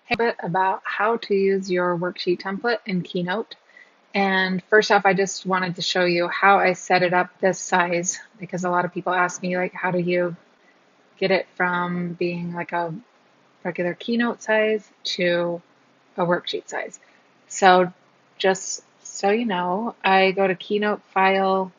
A bit about how to use your worksheet template in Keynote. And first off, I just wanted to show you how I set it up this size because a lot of people ask me, like, how do you get it from being like a regular Keynote size to a worksheet size? So just so you know, I go to Keynote File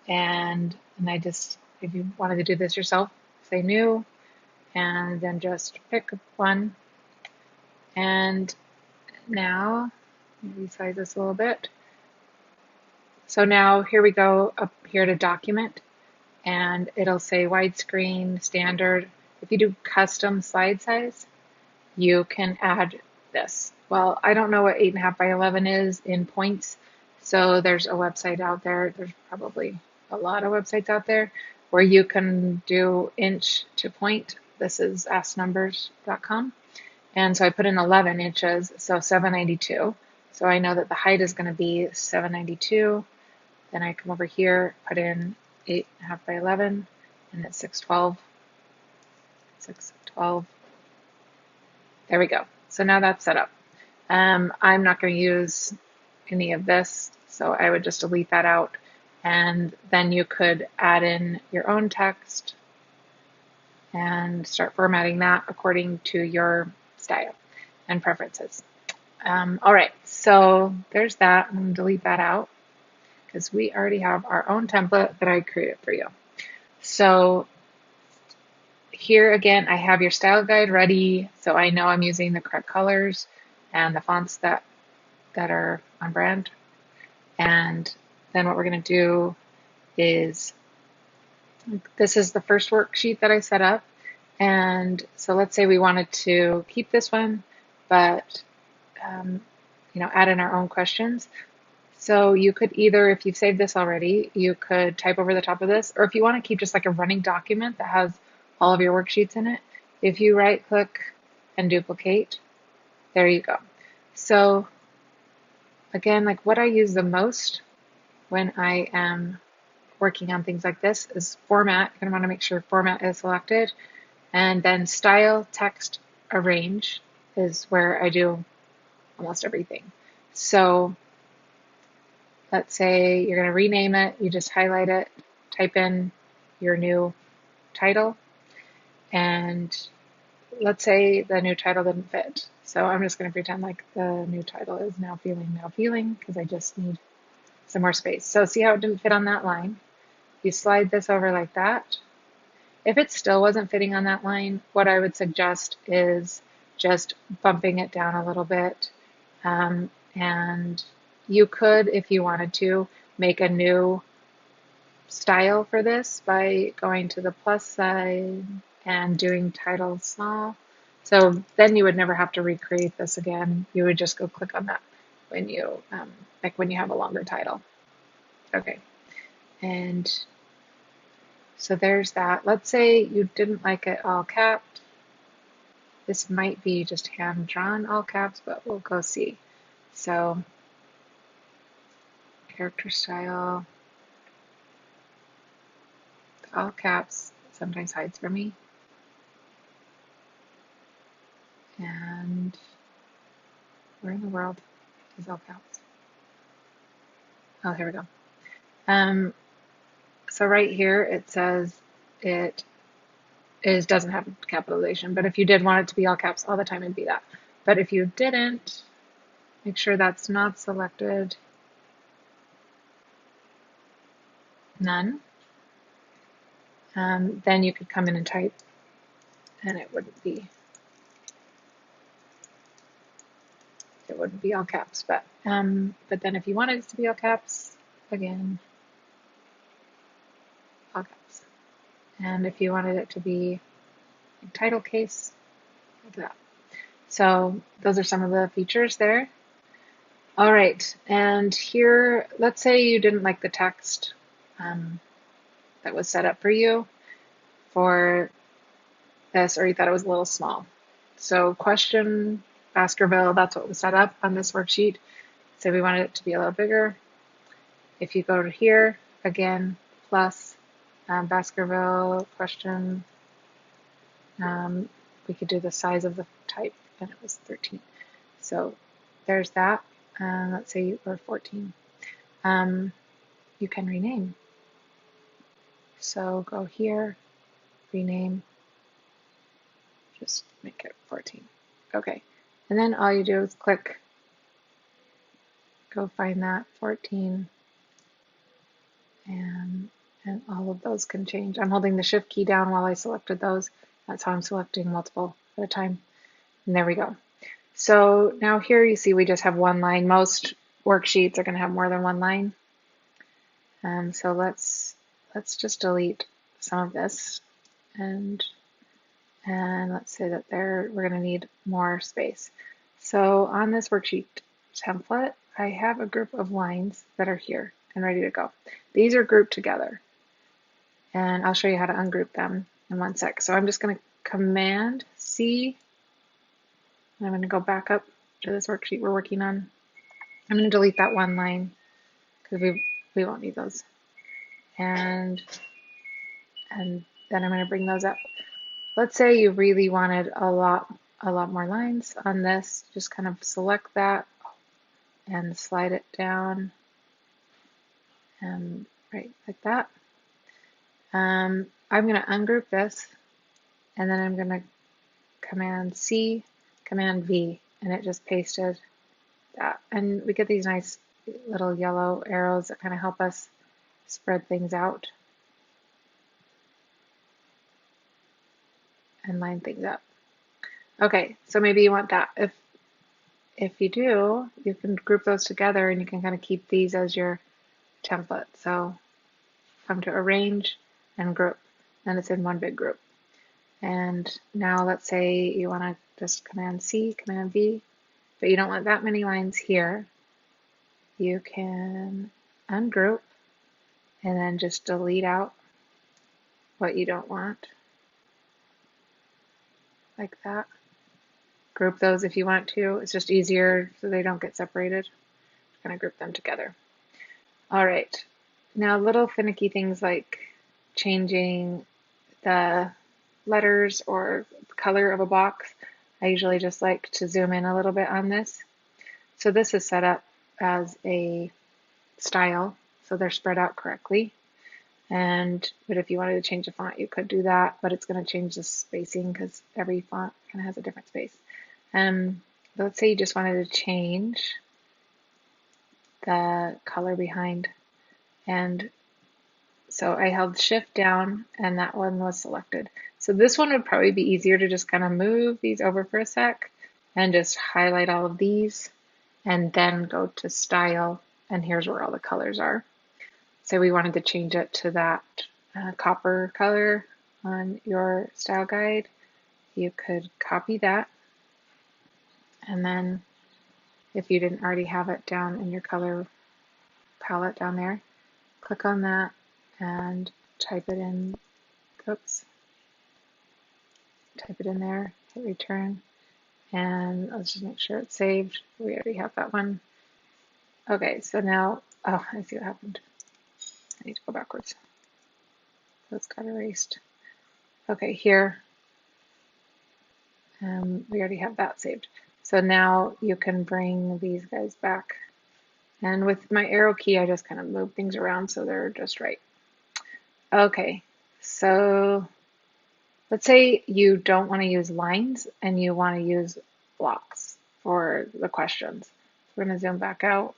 and I just, if you wanted to do this yourself, say New and then just pick one. And now, resize this a little bit. So now here we go up here to document and it'll say widescreen, standard. If you do custom slide size, you can add this. Well, I don't know what 8.5 by 11 is in points. So there's a website out there. There's probably a lot of websites out there where you can do inch to point. This is asknumbers.com. And so I put in 11 inches, so 792. So I know that the height is going to be 792. Then I come over here, put in 8.5 by 11, and it's 612. 612. There we go. So now that's set up. I'm not going to use any of this, so I would just delete that out. And then you could add in your own text and start formatting that according to your style and preferences. All right, so there's that. I'm going to delete that out because we already have our own template that I created for you. So here again, I have your style guide ready, so I know I'm using the correct colors and the fonts that are on brand. And then what we're going to do is, this is the first worksheet that I set up. And so let's say we wanted to keep this one, but add in our own questions. So you could either, if you've saved this already, you could type over the top of this, or if you want to keep just like a running document that has all of your worksheets in it, if you right click and duplicate, there you go. So again, like what I use the most when I am working on things like this is format. You're going to want to make sure format is selected, and then style, text, arrange is where I do almost everything. So let's say you're going to rename it, you just highlight it, type in your new title, and let's say the new title didn't fit. So I'm just going to pretend like the new title is now feeling, because I just need some more space. So see how it didn't fit on that line? You slide this over like that. If it still wasn't fitting on that line, what I would suggest is just bumping it down a little bit. And you could, if you wanted to, make a new style for this by going to the plus side and doing title small. So then you would never have to recreate this again. You would just go click on that when you, like when you have a longer title. Okay, and so there's that. Let's say you didn't like it all capped. This might be just hand drawn all caps, but we'll go see. So character style, all caps sometimes hides from me. And where in the world is all caps? Oh, here we go. So right here it says it doesn't have capitalization, but if you did want it to be all caps all the time, it'd be that. But if you didn't, make sure that's not selected. None. Then you could come in and type, and it wouldn't be all caps. But then if you wanted it to be all caps, again, all caps. And if you wanted it to be a title case, like that. So those are some of the features there. All right, and here, let's say you didn't like the text that was set up for you for this, or you thought it was a little small. So question Baskerville, that's what was set up on this worksheet. So we wanted it to be a little bigger. If you go to here, again, plus Baskerville question, we could do the size of the type. and it was 13. So there's that. Let's say you were 14. You can rename. So go here, rename, just make it 14. Okay, and then all you do is click, go find that 14, and all of those can change. I'm holding the shift key down while I selected those. That's how I'm selecting multiple at a time. And there we go. So now here you see we just have one line. Most worksheets are going to have more than one line. So let's just delete some of this, and let's say that we're going to need more space. So on this worksheet template, I have a group of lines that are here and ready to go. These are grouped together, and I'll show you how to ungroup them in one sec. So I'm just going to Command C, and I'm going to go back up to this worksheet we're working on. I'm going to delete that one line because we won't need those. And then I'm going to bring those up. Let's say you really wanted a lot more lines on this. Just kind of select that and slide it down, and right like that. I'm going to ungroup this, and then I'm going to Command C, Command V, and it just pasted that. And we get these nice little yellow arrows that kind of help us spread things out and line things up. Okay, so maybe you want that. If you do, you can group those together, and you can kind of keep these as your template. So come to Arrange and Group, and it's in one big group. And now let's say you want to just Command C, Command V, but you don't want that many lines here. You can ungroup and then just delete out what you don't want, like that. Group those if you want to. It's just easier so they don't get separated. Just gonna group them together. All right, now little finicky things like changing the letters or the color of a box. I usually just like to zoom in a little bit on this. So this is set up as a style, so they're spread out correctly. But if you wanted to change the font, you could do that, but it's going to change the spacing because every font kind of has a different space. Let's say you just wanted to change the color behind, and so I held Shift down, and that one was selected. So this one would probably be easier to just kind of move these over for a sec and just highlight all of these, and then go to Style, and here's where all the colors are. So we wanted to change it to that copper color on your style guide. You could copy that, and then if you didn't already have it down in your color palette down there, click on that and type it in. Oops. Type it in there, hit return, and let's just make sure it's saved. We already have that one. Okay, so now, oh, I see what happened. I need to go backwards. So it's got erased. Okay, here, we already have that saved. So now you can bring these guys back. And with my arrow key, I just kind of move things around so they're just right. Okay, so let's say you don't want to use lines and you want to use blocks for the questions. We're going to zoom back out.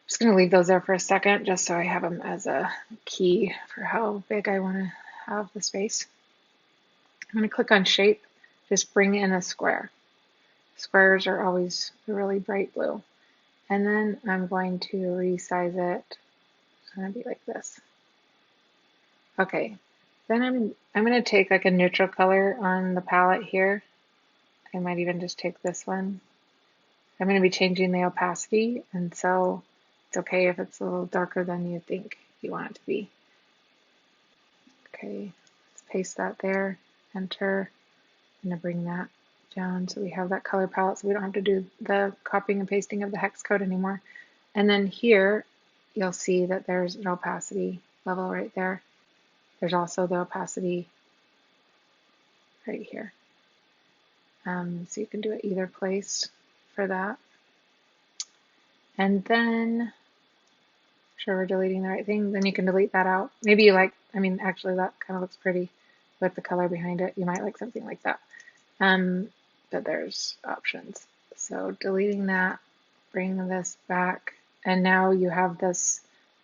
I'm just going to leave those there for a second just so I have them as a key for how big I want to have the space. I'm going to click on Shape, just bring in a square. Squares are always a really bright blue. And then I'm going to resize it. It's going to be like this. Okay, then I'm going to take like a neutral color on the palette here. I might even just take this one. I'm going to be changing the opacity, and so it's okay if it's a little darker than you think you want it to be. Okay, let's paste that there, enter. I'm going to bring that down so we have that color palette so we don't have to do the copying and pasting of the hex code anymore. And then here, you'll see that there's an opacity level right there. There's also the opacity right here. So you can do it either place for that. And then, make sure we're deleting the right thing, then you can delete that out. Maybe you like, I mean, actually that kind of looks pretty with the color behind it. You might like something like that. But there's options. So deleting that, bring this back, and now you have this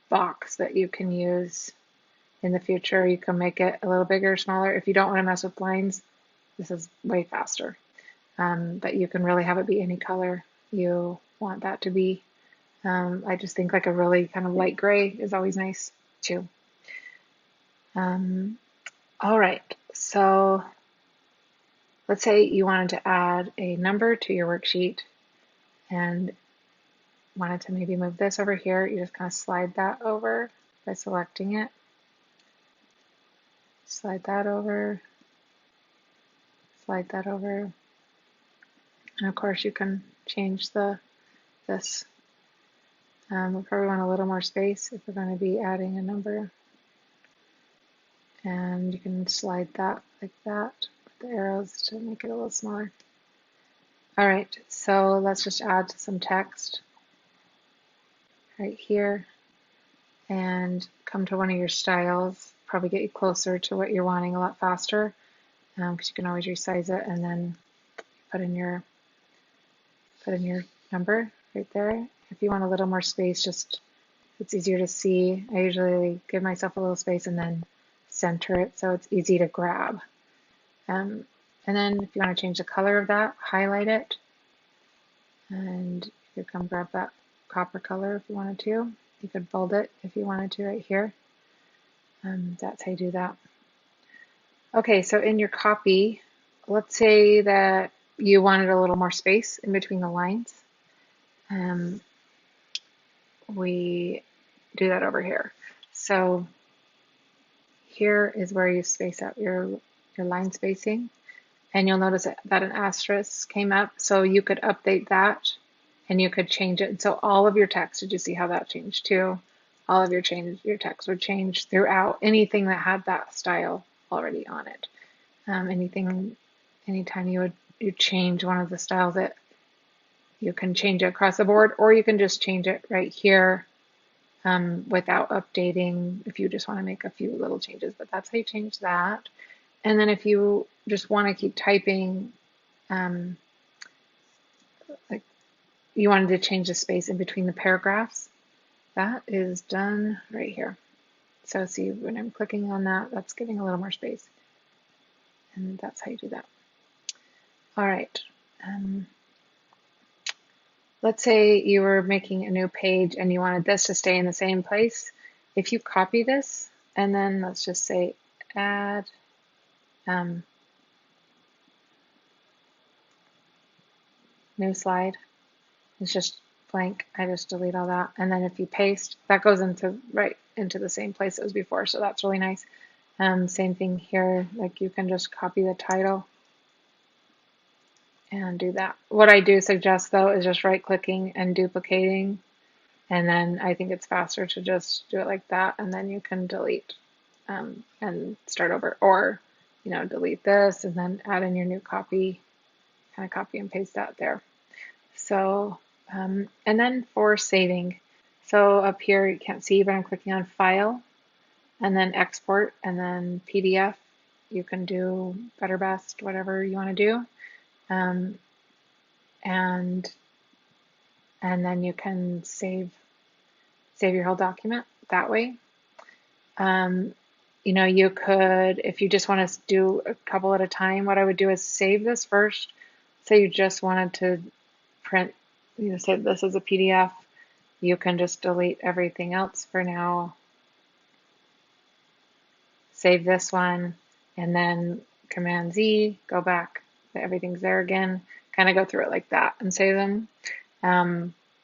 box that you can use in the future. You can make it a little bigger, smaller. If you don't want to mess with lines, this is way faster. But you can really have it be any color you want that to be. I just think like a really kind of light gray is always nice too. All right, so let's say you wanted to add a number to your worksheet and wanted to maybe move this over here. You just kind of slide that over by selecting it. Slide that over. Slide that over. And of course you can change this. We'll probably want a little more space if we're going to be adding a number. And you can slide that like that with the arrows to make it a little smaller. All right, so let's just add some text right here and come to one of your styles. Probably get you closer to what you're wanting a lot faster, because you can always resize it and then put in your number right there. If you want a little more space, just it's easier to see. I usually give myself a little space and then center it so it's easy to grab. And then if you want to change the color of that, highlight it, and you could come grab that copper color if you wanted to. You could bold it if you wanted to right here. That's how you do that. Okay, so in your copy, let's say that you wanted a little more space in between the lines. We do that over here. So here is where you space out your line spacing, and you'll notice that an asterisk came up, so you could update that and you could change it. So all of your text, did you see how that changed too? All of your text would change throughout anything that had that style already on it. Anytime you change one of the styles, you can change it across the board, or you can just change it right here without updating if you just want to make a few little changes. But that's how you change that. And then if you just want to keep typing, like you wanted to change the space in between the paragraphs, that is done right here. So see, when I'm clicking on that, that's giving a little more space. And that's how you do that. All right. Let's say you were making a new page and you wanted this to stay in the same place. If you copy this and then let's just say add new slide, it's just blank. I just delete all that. And then if you paste, that goes right into the same place it was before. So that's really nice. Same thing here, like you can just copy the title and do that. What I do suggest though is just right clicking and duplicating, and then I think it's faster to just do it like that, and then you can delete and start over, or delete this and then add in your new copy, kind of copy and paste that there. So and then for saving, so up here you can't see, but I'm clicking on File and then Export and then PDF. You can do better, best, whatever you want to do. And then you can save your whole document that way. You could, if you just want to do a couple at a time, what I would do is save this first. Say you just wanted to print, say this is a PDF, you can just delete everything else for now. Save this one, and then Command Z, go back, everything's there again. Kind of go through it like that and save them.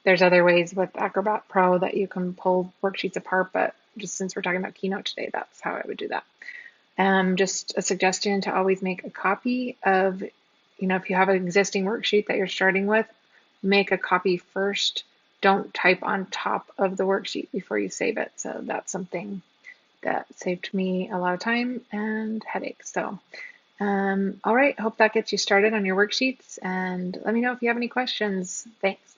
There's other ways with Acrobat Pro that you can pull worksheets apart, but just since we're talking about Keynote today, that's how I would do that. Just a suggestion to always make a copy of, if you have an existing worksheet that you're starting with, make a copy first. Don't type on top of the worksheet before you save it. So that's something that saved me a lot of time and headaches. So All right, hope that gets you started on your worksheets and let me know if you have any questions. Thanks.